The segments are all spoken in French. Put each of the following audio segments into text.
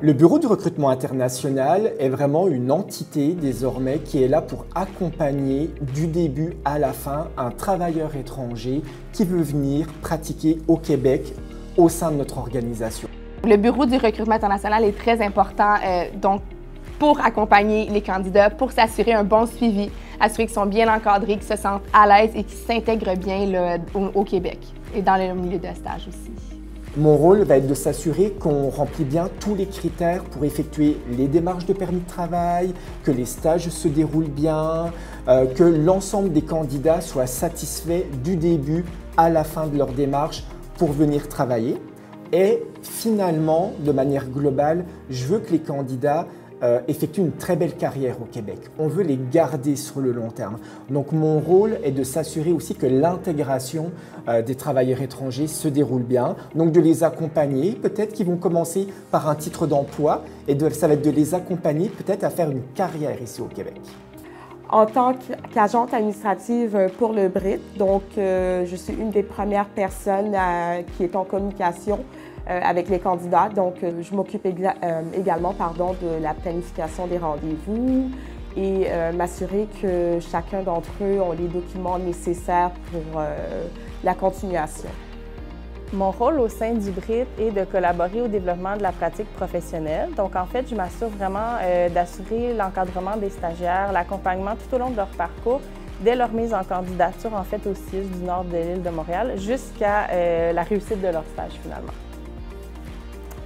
Le Bureau du recrutement international est vraiment une entité désormais qui est là pour accompagner du début à la fin un travailleur étranger qui veut venir pratiquer au Québec au sein de notre organisation. Le Bureau du recrutement international est très important pour accompagner les candidats, pour s'assurer un bon suivi, assurer qu'ils sont bien encadrés, qu'ils se sentent à l'aise et qu'ils s'intègrent bien là, au Québec et dans le milieu de stage aussi. Mon rôle va être de s'assurer qu'on remplit bien tous les critères pour effectuer les démarches de permis de travail, que les stages se déroulent bien, que l'ensemble des candidats soient satisfaits du début à la fin de leur démarche pour venir travailler. Et finalement, de manière globale, je veux que les candidats effectuent une très belle carrière au Québec. On veut les garder sur le long terme. Donc mon rôle est de s'assurer aussi que l'intégration des travailleurs étrangers se déroule bien. Donc de les accompagner, peut-être qu'ils vont commencer par un titre d'emploi et ça va être de les accompagner peut-être à faire une carrière ici au Québec. En tant qu'agente administrative pour le BRIT, donc je suis une des premières personnes qui est en communication avec les candidats. Donc, je m'occupe également de la planification des rendez-vous et m'assurer que chacun d'entre eux ont les documents nécessaires pour la continuation. Mon rôle au sein du BRIT est de collaborer au développement de la pratique professionnelle. Donc, en fait, je m'assure vraiment d'assurer l'encadrement des stagiaires, l'accompagnement tout au long de leur parcours, dès leur mise en candidature, en fait, au CIUS du nord de l'île de Montréal, jusqu'à la réussite de leur stage, finalement.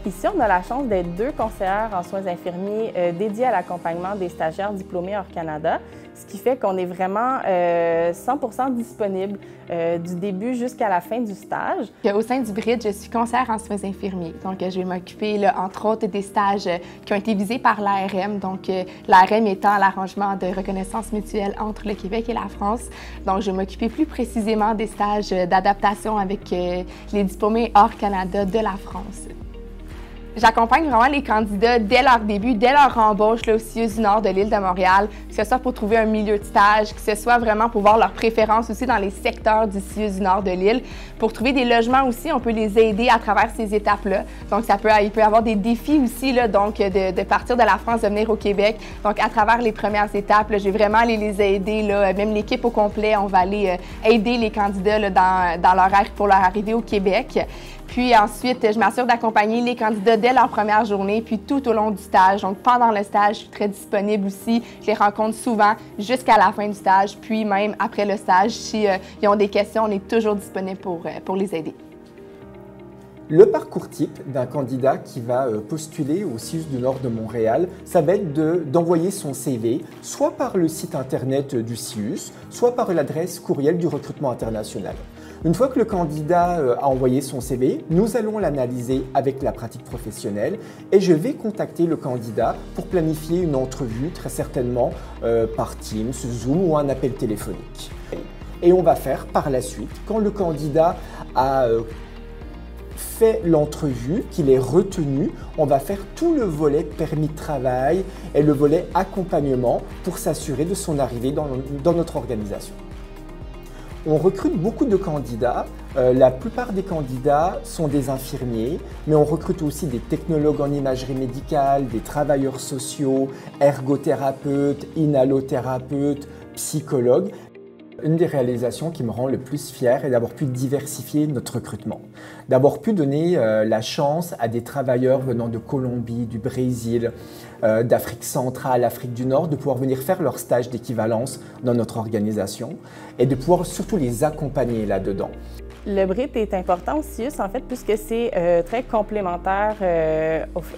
Ici, on a la chance d'être 2 conseillères en soins infirmiers dédiées à l'accompagnement des stagiaires diplômés hors Canada, ce qui fait qu'on est vraiment 100% disponible du début jusqu'à la fin du stage. Au sein du BRIT, je suis conseillère en soins infirmiers. Donc, je vais m'occuper, entre autres, des stages qui ont été visés par l'ARM. Donc, l'ARM étant l'arrangement de reconnaissance mutuelle entre le Québec et la France. Donc, je vais m'occuper plus précisément des stages d'adaptation avec les diplômés hors Canada de la France. J'accompagne vraiment les candidats dès leur début, dès leur embauche là, au CIUS du nord de l'île de Montréal, que ce soit pour trouver un milieu de stage, que ce soit vraiment pour voir leurs préférences aussi dans les secteurs du CIUS du nord de l'île. Pour trouver des logements aussi, on peut les aider à travers ces étapes-là. Donc, il peut y avoir des défis aussi, là, donc de partir de la France, de venir au Québec. Donc, à travers les premières étapes, je vais vraiment aller les aider, là, même l'équipe au complet, on va aller aider les candidats là, pour leur arrivée au Québec. Puis ensuite, je m'assure d'accompagner les candidats dès leur première journée, puis tout au long du stage. Donc pendant le stage, je suis très disponible aussi. Je les rencontre souvent jusqu'à la fin du stage, puis même après le stage. Si ils ont des questions, on est toujours disponible pour les aider. Le parcours type d'un candidat qui va postuler au CIUS du nord de Montréal, ça va être d'envoyer son CV, soit par le site internet du CIUS, soit par l'adresse courriel du recrutement international. Une fois que le candidat a envoyé son CV, nous allons l'analyser avec la pratique professionnelle et je vais contacter le candidat pour planifier une entrevue, très certainement par Teams, Zoom ou un appel téléphonique. Et on va faire par la suite, quand le candidat a fait l'entrevue, qu'il est retenu, on va faire tout le volet permis de travail et le volet accompagnement pour s'assurer de son arrivée dans notre organisation. On recrute beaucoup de candidats. La plupart des candidats sont des infirmiers, mais on recrute aussi des technologues en imagerie médicale, des travailleurs sociaux, ergothérapeutes, inhalothérapeutes, psychologues. Une des réalisations qui me rend le plus fier est d'avoir pu diversifier notre recrutement, d'avoir pu donner la chance à des travailleurs venant de Colombie, du Brésil, d'Afrique centrale, Afrique du Nord, de pouvoir venir faire leur stage d'équivalence dans notre organisation et de pouvoir surtout les accompagner là-dedans. Le BRIT est important au CIUS, en fait, puisque c'est très complémentaire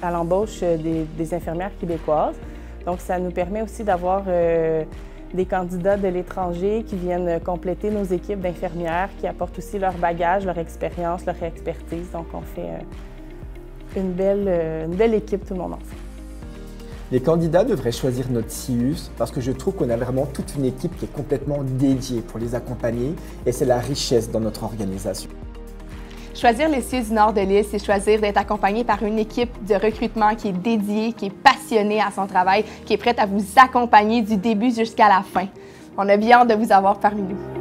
à l'embauche des infirmières québécoises. Donc, ça nous permet aussi d'avoir des candidats de l'étranger qui viennent compléter nos équipes d'infirmières, qui apportent aussi leur bagage, leur expérience, leur expertise. Donc, on fait une belle équipe, tout le monde ensemble. Les candidats devraient choisir notre CIUS parce que je trouve qu'on a vraiment toute une équipe qui est complètement dédiée pour les accompagner et c'est la richesse dans notre organisation. Choisir les CIUS du nord de l'île, c'est choisir d'être accompagné par une équipe de recrutement qui est dédiée, qui est passionnée à son travail, qui est prête à vous accompagner du début jusqu'à la fin. On a bien hâte de vous avoir parmi nous.